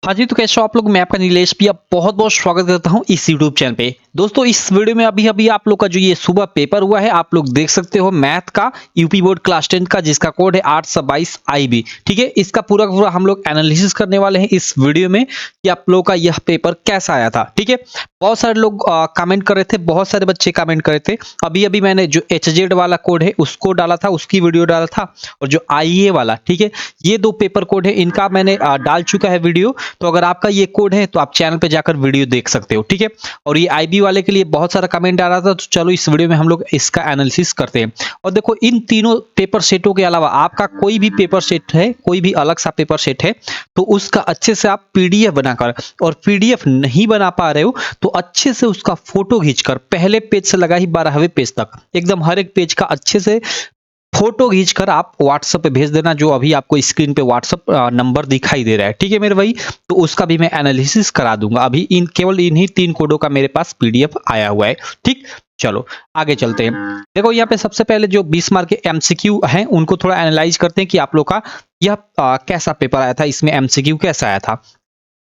हाँ जी, तो कैसे हो आप लोग? मैं आपका नीलेश भैया बहुत-बहुत स्वागत करता हूँ इस यूट्यूब चैनल पे। दोस्तों इस वीडियो में अभी-अभी आप लोग का जो ये सुबह पेपर हुआ है, आप लोग देख सकते हो मैथ का यूपी बोर्ड क्लास 10 का जिसका कोड है 822 आईबी। ठीक है? इसका पूरा का पूरा हम लोग एनालिसिस करने वाले हैं इस वीडियो में कि आप लोगों का यह पेपर कैसा आया था। ठीक है? बहुत सारे लोग कमेंट कर रहे थे, बहुत सारे बच्चे कमेंट कर रहे थे। अभी-अभी मैंने जो एचजेड वाला कोड है उसको डाला था, उसकी वीडियो डाला था और जो आईए वाला, ठीक है? ये 2 पेपर कोड है, इनका मैंने डाल चुका है वीडियो। तो अगर आपका ये कोड है तो आप चैनल पे जाकर वीडियो देख सकते हो। ठीक है? और ये आईबी वाले के लिए बहुत सारा कमेंट आ रहा था, तो चलो इस वीडियो में हम लोग इसका एनालिसिस करते हैं। और देखो इन तीनों पेपर सेटों के अलावा आपका कोई भी पेपर सेट है, कोई भी अलग सा पेपर सेट है, तो उसका अच्छे से आप पीडीएफ बनाकर, और पीडीएफ नहीं बना पा रहे हो तो अच्छे से उसका फोटो खींचकर पहले पेज से लगा ही 12वें पेज तक एकदम हर एक पेज का अच्छे से फोटो खींचकर आप व्हाट्सएप पे भेज देना, जो अभी आपको स्क्रीन पे व्हाट्सएप नंबर दिखाई दे रहा है। ठीक है मेरे भाई? तो उसका भी मैं एनालिसिस करा दूंगा। अभी इन केवल इन्हीं 3 कोडों का मेरे पास पीडीएफ आया हुआ है। ठीक, चलो आगे चलते हैं। देखो यहाँ पे सबसे पहले जो 20 मार्क के एमसीक्यू हैं उनको थोड़ा एनालाइज करते हैं कि आप लोग का यह कैसा पेपर आया था, इसमें एमसीक्यू कैसा आया था।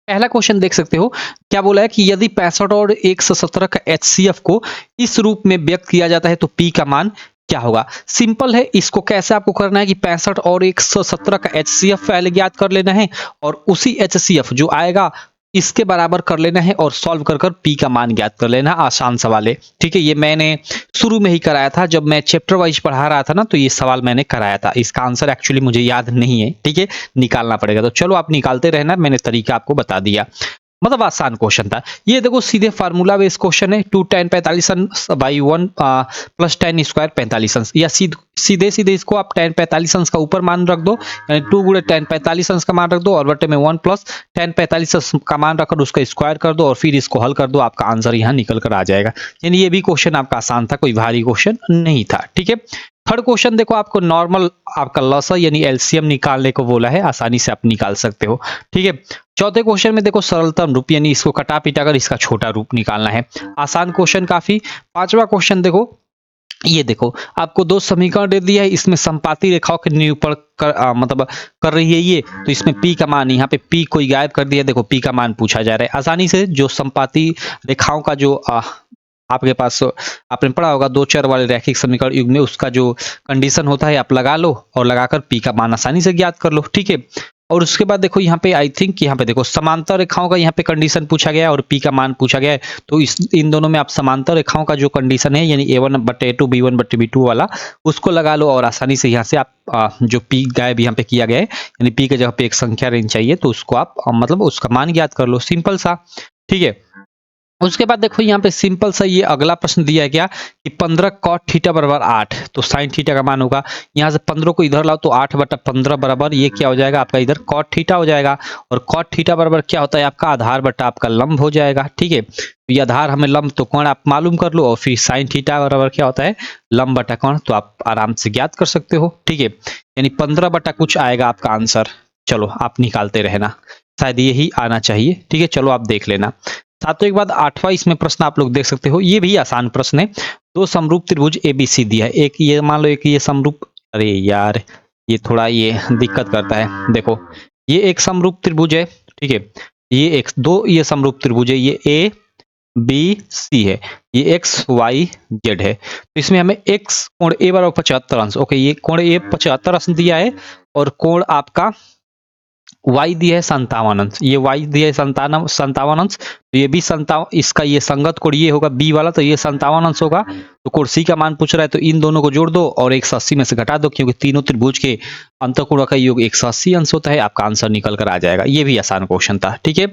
पहला क्वेश्चन देख सकते हो, क्या बोला है कि यदि 65 और 117 का एचसीएफ को इस रूप में व्यक्त किया जाता है तो पी का मान क्या होगा। सिंपल है, इसको कैसे आपको करना है कि 65 और 117 का एचसीएफ पहले ज्ञात कर लेना है और उसी एचसीएफ जो आएगा इसके बराबर कर लेना है और सॉल्व कर कर पी का मान ज्ञात कर लेना। आसान सवाल है। ठीक है? ये मैंने शुरू में ही कराया था, जब मैं चैप्टर वाइज पढ़ा रहा था ना, तो ये सवाल मैंने कराया था। इसका आंसर एक्चुअली मुझे याद नहीं है। ठीक है? निकालना पड़ेगा, तो चलो आप निकालते रहना, मैंने तरीका आपको बता दिया। मतलब आसान क्वेश्चन था ये। देखो सीधे फार्मूला बेस्ड क्वेश्चन है, 2 tan 45 by 1 plus tan square 45 या सीधे सीधे इसको आप tan 45 का ऊपर मान रख दो, यानी 2 गुणे tan 45 का मान रख दो और बटे में 1 प्लस tan 45 का मान रखकर उसका स्क्वायर कर दो और फिर इसको हल कर दो, आपका आंसर यहाँ निकल कर आ जाएगा। यानी ये भी क्वेश्चन आपका आसान था, कोई भारी क्वेश्चन नहीं था। ठीक है? थर्ड क्वेश्चन देखो, आपको नॉर्मल आपका लसा यानी एलसीएम निकालने को बोला है, आसानी से आप निकाल सकते हो। ठीक है? चौथे क्वेश्चन में देखो सरलतम रूप यानी इसको कटा पिटा कर इसका छोटा रूप निकालना है। आसान क्वेश्चन काफी। पांचवा क्वेश्चन देखो, ये देखो आपको 2 समीकरण दे दिया है, इसमें संपाती रेखाओं के निरूपण मतलब कर रही है ये, तो इसमें पी का मान, यहाँ पे पी कोई गायब कर दिया, देखो पी का मान पूछा जा रहा है। आसानी से जो संपाती रेखाओं का जो आपके पास आपने पढ़ा होगा, 2 चर वाले रैखिक समीकरण युग में उसका जो कंडीशन होता है आप लगा लो और लगाकर पी का मान आसानी से ज्ञात कर लो। ठीक है? और उसके बाद देखो यहाँ पे आई थिंक यहाँ पे देखो समांतर रेखाओं का यहाँ पे कंडीशन पूछा गया है और पी का मान पूछा गया है, तो इन दोनों में आप समांतर रेखाओं का जो कंडीशन है यानी a1/a2 b1/b2 वाला उसको लगा लो और आसानी से यहाँ से आप जो पी गायब यहाँ पे किया गया है यानी पी के जगह पे एक संख्या रेंज चाहिए, तो उसको आप मतलब उसका मान ज्ञात कर लो। सिंपल सा। ठीक है? उसके बाद देखो यहाँ पे सिंपल सा ये अगला प्रश्न दिया है क्या कि 15 कॉट थीटा बराबर 8, तो साइन थीटा का मान होगा। यहाँ से 15 को इधर लाओ तो 8/15 बराबर ये क्या हो जाएगा आपका इधर कॉट थीटा हो जाएगा, और कॉट थीटा बराबर क्या होता है आपका आधार बटा आपका लंब हो जाएगा। ठीक है? तो ये आधार हमें लंब तो कोण आप मालूम कर लो, और फिर साइन थीटा बराबर क्या होता है लंब बटा कोण, तो आप आराम से ज्ञात कर सकते हो। ठीक है? यानी 15 बटा कुछ आएगा आपका आंसर। चलो आप निकालते रहना, शायद यही आना चाहिए। ठीक है? चलो आप देख लेना। सातों के बाद 8वां इसमें प्रश्न आप लोग देख सकते हो, ये भी आसान प्रश्न है। 2 समरूप त्रिभुज एबीसी दिया है, एक ये मान लो एक ये समरूप, अरे यार ये थोड़ा ये दिक्कत करता है। देखो ये एक समरूप त्रिभुज है। ठीक है? ये एक दो ये समरूप त्रिभुज है, ये ए बी सी है, ये एक्स वाई जेड है। तो इसमें हमें एक्स कोण ए बराबर 75 अंश, ओके ये कोण ए 75 अंश दिया है और कोण आपका वाई दिया है 57 अंश, ये वाई दिया है 57 अंश, तो ये भी 57, इसका ये संगत कोण ये होगा बी वाला, तो ये 57 अंश होगा। तो कोण सी का मान पूछ रहा है, तो इन दोनों को जोड़ दो और 180 में से घटा दो, क्योंकि तीनों त्रिभुज के अंतःकोण का योग 180 अंश होता है, आपका आंसर निकल कर आ जाएगा। ये भी आसान क्वेश्चन था। ठीक है?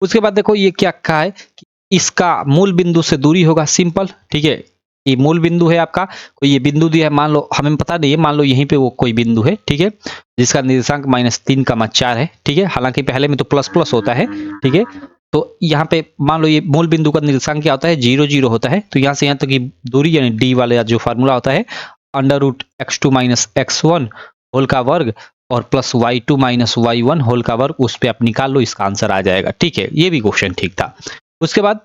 उसके बाद देखो ये क्या कहा है कि इसका मूल बिंदु से दूरी होगा। सिंपल। ठीक है? ये मूल बिंदु है आपका, कोई ये बिंदु दिया है, मान लो हमें पता नहीं है, मान लो यहीं पे वो कोई बिंदु है। ठीक है? जिसका निर्देशांक -3,4 है। ठीक है? हालांकि पहले में तो प्लस प्लस होता है। ठीक है? तो यहाँ पे मान लो ये मूल बिंदु का निर्देशांक क्या होता है 0 0 होता है, तो यहाँ से यहाँ तक की दूरी यानी डी वाले जो फार्मूला होता है √x2 - x1 होल का वर्ग और प्लस y2 - y1 होल का वर्ग, उस पर आप निकाल लो, इसका आंसर आ जाएगा। ठीक है? ये भी क्वेश्चन ठीक था। उसके बाद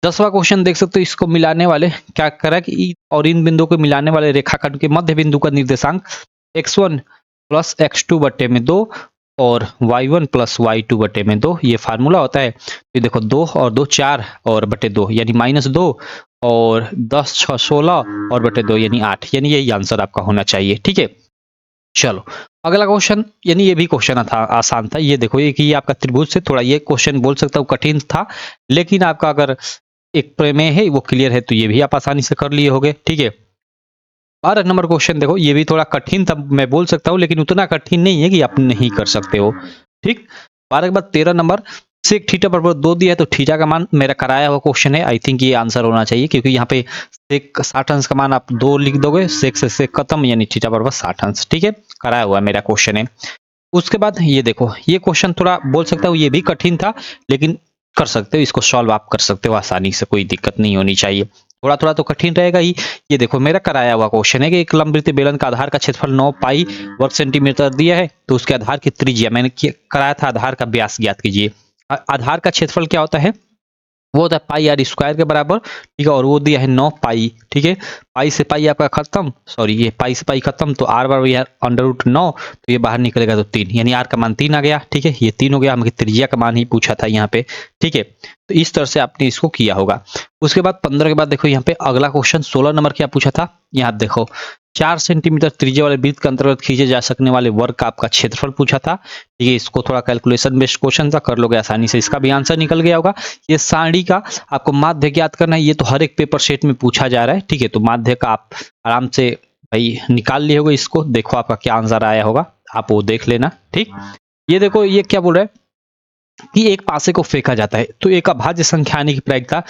10वां क्वेश्चन देख सकते हो, इसको मिलाने वाले क्या करा कि और इन बिंदुओं को मिलाने वाले रेखाखंड के मध्य बिंदु का निर्देशांक x1 + x2/2 और y1 प्लस y2 बटे में 2 ये फार्मूला होता है। तो देखो 2 और 2 4 और बटे 2 यानी -2 और 10 6 16 और बटे 2 यानी 8, यानी यही आंसर आपका होना चाहिए। ठीक है, चलो अगला क्वेश्चन, यानी ये भी क्वेश्चन था आसान था। ये देखो ये कि ये आपका त्रिभुज से थोड़ा ये क्वेश्चन बोल सकता हूँ कठिन था, लेकिन आपका अगर एक प्रमेय है वो क्लियर है तो ये भी आप आसानी से कर लिए होगे। ठीक है, 12 नंबर क्वेश्चन देखो, ये भी थोड़ा कठिन था मैं बोल सकता हूँ, लेकिन उतना कठिन नहीं है कि आप नहीं कर सकते हो। ठीक, 12 के बाद 13 नंबर, सेक थीटा बराबर 2 दिया है तो थीटा का मान मेरा कराया हुआ क्वेश्चन है। आई थिंक ये आंसर होना चाहिए, क्योंकि यहाँ पे सेक 60 अंश का मान आप 2 लिख दोगे, सेक से सेक खत्म, यानी थीटा बराबर 60 अंश। ठीक है, कराया हुआ मेरा क्वेश्चन है। उसके बाद ये देखो, ये क्वेश्चन थोड़ा बोल सकता हूँ ये भी कठिन था, लेकिन कर सकते हो इसको, सॉल्व आप कर सकते हो आसानी से, कोई दिक्कत नहीं होनी चाहिए। थोड़ा थोड़ा तो कठिन रहेगा ही। ये देखो मेरा कराया हुआ क्वेश्चन है कि एक लंबवृत्तीय बेलन का आधार का क्षेत्रफल 9 पाई वर्ग सेंटीमीटर दिया है, तो उसके आधार की त्रिज्या मैंने कराया था, आधार का व्यास ज्ञात कीजिए। आधार का क्षेत्रफल क्या होता है, वो होता है पाई आर स्क्वायर के बराबर। ठीक है, और वो दिया है 9 पाई। ठीक है, पाई से पाई आपका खत्म, सॉरी ये पाई से पाई खत्म, तो आर बराबर यार √9, तो ये बाहर निकलेगा तो 3, यानी आर का मान 3 आ गया। ठीक है, ये 3 हो गया, हमें त्रिज्या का मान ही पूछा था यहाँ पे। ठीक है, तो इस तरह से आपने इसको किया होगा। उसके बाद 15 के बाद देखो यहाँ पे अगला क्वेश्चन 16 नंबर क्या पूछा था, यहाँ देखो 4 सेंटीमीटर त्रिज्या वाले वृत्त के अंतर्गत खींचे जा सकने वाले वर्ग का आपका क्षेत्रफल पूछा था। ठीक है, इसको थोड़ा कैलकुलेशन बेस्ड क्वेश्चन था, कर लोगे आसानी से, इसका भी आंसर निकल गया होगा। ये सारणी का आपको माध्य ज्ञात करना है, ये तो हर एक पेपर सेट में पूछा जा रहा है। ठीक है, तो माध्य का आप आराम से भाई निकाल लिए होगे इसको, देखो आपका क्या आंसर आया होगा, आप वो देख लेना। ठीक, ये देखो ये क्या बोल रहा है कि एक पासे को फेंका जाता है तो एक अभाज्य संख्या आने की प्रायिकता,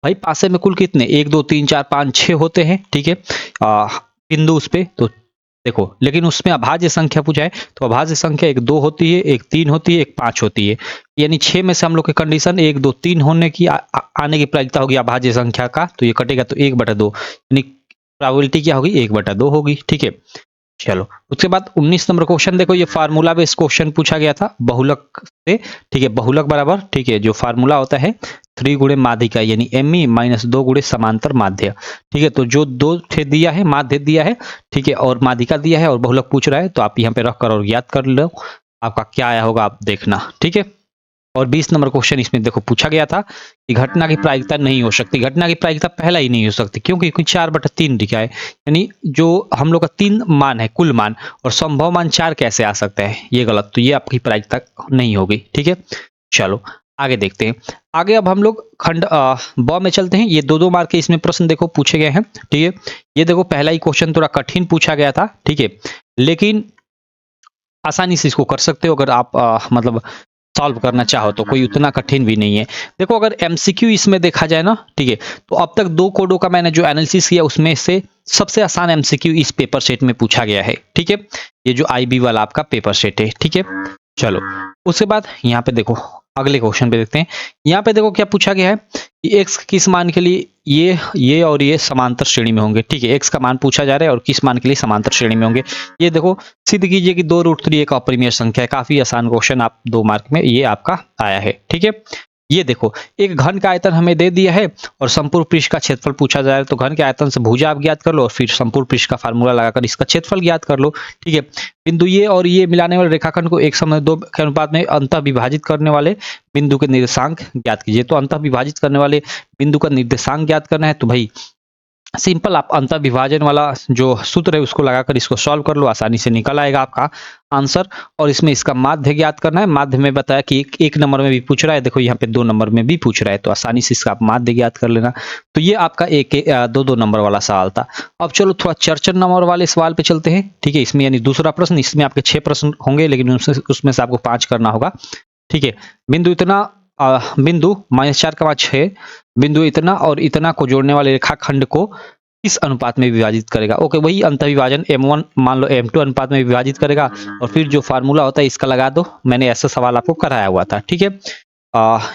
भाई पासे में कुल कितने 1 2 3 4 5 6 होते हैं। ठीक है, बिंदु उस पे तो देखो, लेकिन उसमें अभाज्य संख्या पूछा है तो अभाज्य संख्या एक 2 होती है, एक 3 होती है, एक 5 होती है, यानी 6 में से हम लोग की कंडीशन 1 2 3 होने की आने की प्रायिकता होगी अभाज्य संख्या का, तो ये कटेगा तो 1/2, यानी प्रोबेबिलिटी क्या होगी 1/2 होगी। ठीक है, चलो उसके बाद 19 नंबर क्वेश्चन देखो, ये फार्मूला बेस्ड क्वेश्चन पूछा गया था बहुलक से। ठीक है, बहुलक बराबर, ठीक है, जो फार्मूला होता है 3 गुणे माध्यिका यानी ME माइनस 2 गुणे समांतर माध्य। ठीक है, तो जो 2 थे दिया है, माध्य दिया है, ठीक है, और माध्यिका दिया है और बहुलक पूछ रहा है, तो आप यहाँ पे रख कर और याद कर लो, आपका क्या आया होगा आप देखना। ठीक है, और 20 नंबर क्वेश्चन इसमें देखो पूछा गया था कि घटना की प्रायिकता नहीं हो सकती, घटना की प्रायिकता पहला ही नहीं हो सकती, क्योंकि 4/3 लिखा है, यानी जो हम लोग का 3 मान है कुल मान, और संभव मान 4 कैसे आ सकता है, ये गलत, तो ये आपकी प्रायिकता नहीं होगी। ठीक है, चलो आगे देखते हैं। आगे अब हम लोग खंड ब में चलते हैं। ये 2-2 मार्क के इसमें प्रश्न देखो पूछे गए हैं। ठीक है, ये देखो पहला ही क्वेश्चन थोड़ा कठिन पूछा गया था। ठीक है, लेकिन आसानी से इसको कर सकते हो अगर आप मतलब सॉल्व करना चाहो तो, कोई उतना कठिन भी नहीं है। देखो अगर एमसीक्यू इसमें देखा जाए ना, ठीक है, तो अब तक 2 कोडों का मैंने जो एनालिसिस किया उसमें से सबसे आसान एमसीक्यू इस पेपर सेट में पूछा गया है। ठीक है, ये जो आईबी वाला आपका पेपर सेट है। ठीक है, चलो उसके बाद यहाँ पे देखो अगले क्वेश्चन पे देखते हैं। यहाँ पे देखो क्या पूछा गया है कि एक्स किस मान के लिए ये और ये समांतर श्रेणी में होंगे। ठीक है, एक्स का मान पूछा जा रहा है और किस मान के लिए समांतर श्रेणी में होंगे। ये देखो सिद्ध कीजिए कि 2√3 एक अपरिमेय संख्या है। काफी आसान क्वेश्चन, आप 2 मार्क में ये आपका आया है। ठीक है, ये देखो एक घन का आयतन हमें दे दिया है और संपूर्ण पृष्ठ का क्षेत्रफल पूछा जा रहा है, तो घन के आयतन से भुजा आप ज्ञात कर लो और फिर संपूर्ण पृष्ठ का फार्मूला लगाकर इसका क्षेत्रफल ज्ञात कर लो। ठीक है, बिंदु ये और ये मिलाने वाले रेखाखंड को 1:2 के अनुपात में अंतः विभाजित करने वाले बिंदु के निर्देशांक ज्ञात कीजिए। तो अंतः विभाजित करने वाले बिंदु का निर्देशांक ज्ञात करना है, तो भाई सिंपल आप अंतर विभाजन वाला जो सूत्र है उसको लगाकर इसको सॉल्व कर लो, आसानी से निकल आएगा आपका आंसर। और इसमें इसका माध्य ज्ञात करना है। माध्य में बताया कि एक नंबर में भी पूछ रहा है, देखो यहाँ पे 2 नंबर में भी पूछ रहा है, तो आसानी से इसका आप माध्य ज्ञात कर लेना। तो ये आपका 2 नंबर वाला सवाल था। अब चलो थोड़ा 4 नंबर वाले सवाल पे चलते हैं। ठीक है, इसमें यानी दूसरा प्रश्न, इसमें आपके 6 प्रश्न होंगे, लेकिन उसमें से आपको 5 करना होगा। ठीक है, बिंदु इतना बिंदु -4,6 बिंदु इतना और इतना को जोड़ने वाले रेखाखंड को किस अनुपात में विभाजित करेगा। ओके, वही अंतर्विभाजन M1 मान लो M2 अनुपात में विभाजित करेगा, और फिर जो फार्मूला होता है इसका लगा दो। मैंने ऐसा सवाल आपको कराया हुआ था। ठीक है,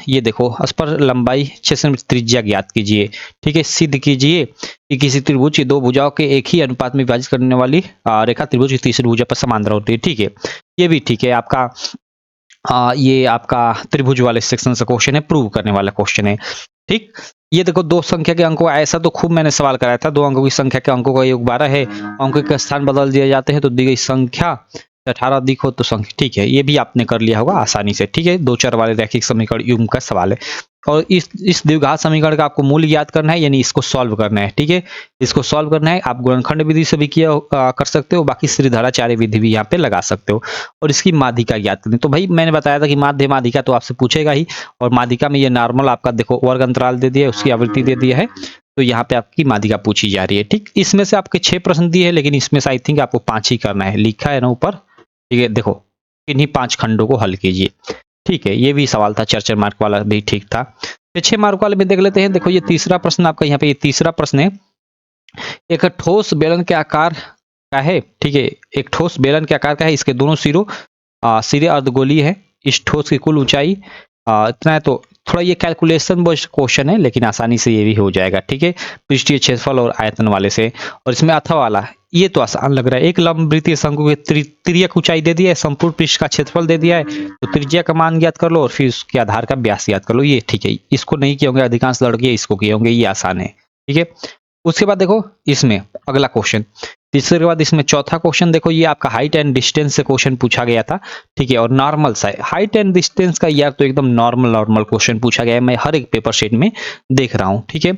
ये देखो स्पर्श लंबाई 6 सेंटीमीटर त्रिज्या ज्ञात कीजिए। ठीक है, सिद्ध कीजिए कि किसी त्रिभुज की 2 भुजाओं के एक ही अनुपात में विभाजित करने वाली रेखा त्रिभुज की तीसरी भुजा पर समांतर होती है। ठीक है, ये भी ठीक है आपका। ये आपका त्रिभुज वाले सेक्शन से क्वेश्चन है, प्रूव करने वाला क्वेश्चन है। ठीक, ये देखो 2 संख्या के अंकों, ऐसा तो खूब मैंने सवाल कराया था। 2 अंकों की संख्या के अंकों का योग 12 है, अंकों के स्थान बदल दिए जाते हैं तो दी गई संख्या 18 अधिक हो तो संख्या, ठीक है, ये भी आपने कर लिया होगा आसानी से। ठीक है, दो चर वाले रैखिक समीकरण युग्म का सवाल है और इस द्विघात समीकरण का आपको मूल्य ज्ञात करना है, यानी इसको सॉल्व करना है। ठीक है, इसको सॉल्व करना है। आप गुणनखंड विधि से भी कर सकते हो, बाकी श्रीधराचार्य विधि भी यहाँ पे लगा सकते हो और इसकी माध्यिका ज्ञात करनी। तो भाई मैंने बताया था कि माध्य माध्यिका तो आपसे पूछेगा ही, और माध्यिका में ये नॉर्मल आपका देखो वर्ग अंतराल दे दिया है, उसकी आवृत्ति दे दिया है, तो यहाँ पे आपकी माध्यिका पूछी जा रही है। ठीक, इसमें से आपके 6 प्रश्न दिए हैं, लेकिन इसमें से आई थिंक आपको 5 ही करना है, लिखा है ना ऊपर। ठीक है, देखो इन्हीं 5 खंडों को हल कीजिए। ठीक है, ये भी सवाल था, 4 मार्क वाला भी ठीक था। 6 मार्क वाले में देख लेते हैं। देखो ये तीसरा प्रश्न आपका यहाँ पे, ये तीसरा प्रश्न है, एक ठोस बेलन के आकार का है। ठीक है, एक ठोस बेलन के आकार का है, इसके दोनों सिरे अर्धगोलीय है। इस ठोस की कुल ऊंचाई इतना है। तो थोड़ा ये कैलकुलेशन क्वेश्चन है, लेकिन आसानी से ये भी हो जाएगा। ठीक है, पृष्ठीय क्षेत्रफल और आयतन वाले से, और इसमें अथवा वाला, ये तो आसान लग रहा है। एक लंबवृत्तीय शंकु की तिर्यक ऊंचाई दे दिया है, संपूर्ण पृष्ठ का क्षेत्रफल दे दिया है, तो त्रिज्या का मान ज्ञात कर लो और फिर उसके आधार का व्यास ज्ञात कर लो। ये ठीक है, इसको नहीं किए होंगे अधिकांश लड़के, इसको किए होंगे, ये आसान है। ठीक है, उसके बाद देखो इसमें अगला क्वेश्चन, तीसरे के बाद इसमें चौथा क्वेश्चन देखो, ये आपका हाइट एंड डिस्टेंस से क्वेश्चन पूछा गया था। ठीक है, और नॉर्मल सा हाइट एंड डिस्टेंस का यार तो एकदम नॉर्मल क्वेश्चन पूछा गया है, मैं हर एक पेपर शेट में देख रहा हूँ। ठीक है,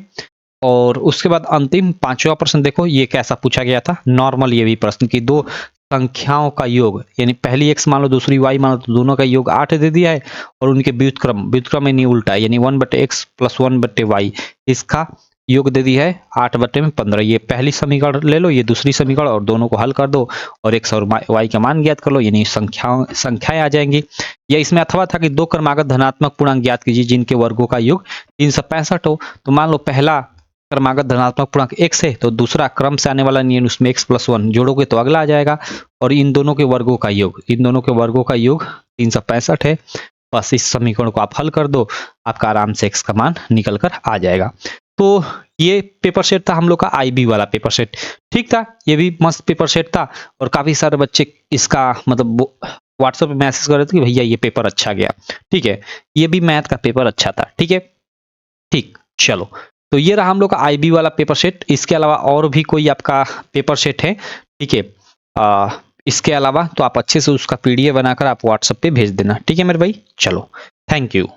और उसके बाद अंतिम 5वां प्रश्न देखो, ये कैसा पूछा गया था, नॉर्मल ये भी प्रश्न की दो संख्याओं का योग, यानी पहली x मान लो दूसरी y मान लो, तो दोनों का योग 8 दे दिया है, और उनके व्युत्क्रम यानी उल्टा, यानी 1/x + 1/y, इसका योग दे दिया है 8/15। ये पहली समीकरण ले लो, ये दूसरी समीकरण, और दोनों को हल कर दो और x और y का मान ज्ञात कर लो, यानी संख्याएं आ जाएंगी। या इसमें अथवा था कि दो क्रमागत धनात्मक पूर्णांक ज्ञात कीजिए जिनके वर्गों का योग 365 हो। तो मान लो पहला क्रमागत धनात्मक पूर्णांक x है, तो दूसरा क्रम से आने वाला नियम, उसमें x + 1 जोड़ोगे तो अगला आ जाएगा, और इन दोनों के वर्गों का योग 365 है। बस इस समीकरण को आप हल कर दो, आपका आराम से x का मान निकल कर आ जाएगा। तो ये पेपर सेट था हम लोग का, IB वाला पेपर सेट। ठीक था, ये भी मस्त पेपर सेट था, और काफी सारे बच्चे इसका मतलब व्हाट्सएप पे मैसेज कर रहे थे कि भैया ये पेपर अच्छा गया। ठीक है, ये भी मैथ का पेपर अच्छा था। ठीक है, ठीक, चलो, तो ये रहा हम लोग का IB वाला पेपर सेट। इसके अलावा और भी कोई आपका पेपर सेट है, ठीक है, इसके अलावा तो आप अच्छे से उसका PDF बनाकर आप व्हाट्सएप पे भेज देना। ठीक है मेरे भाई, चलो, थैंक यू।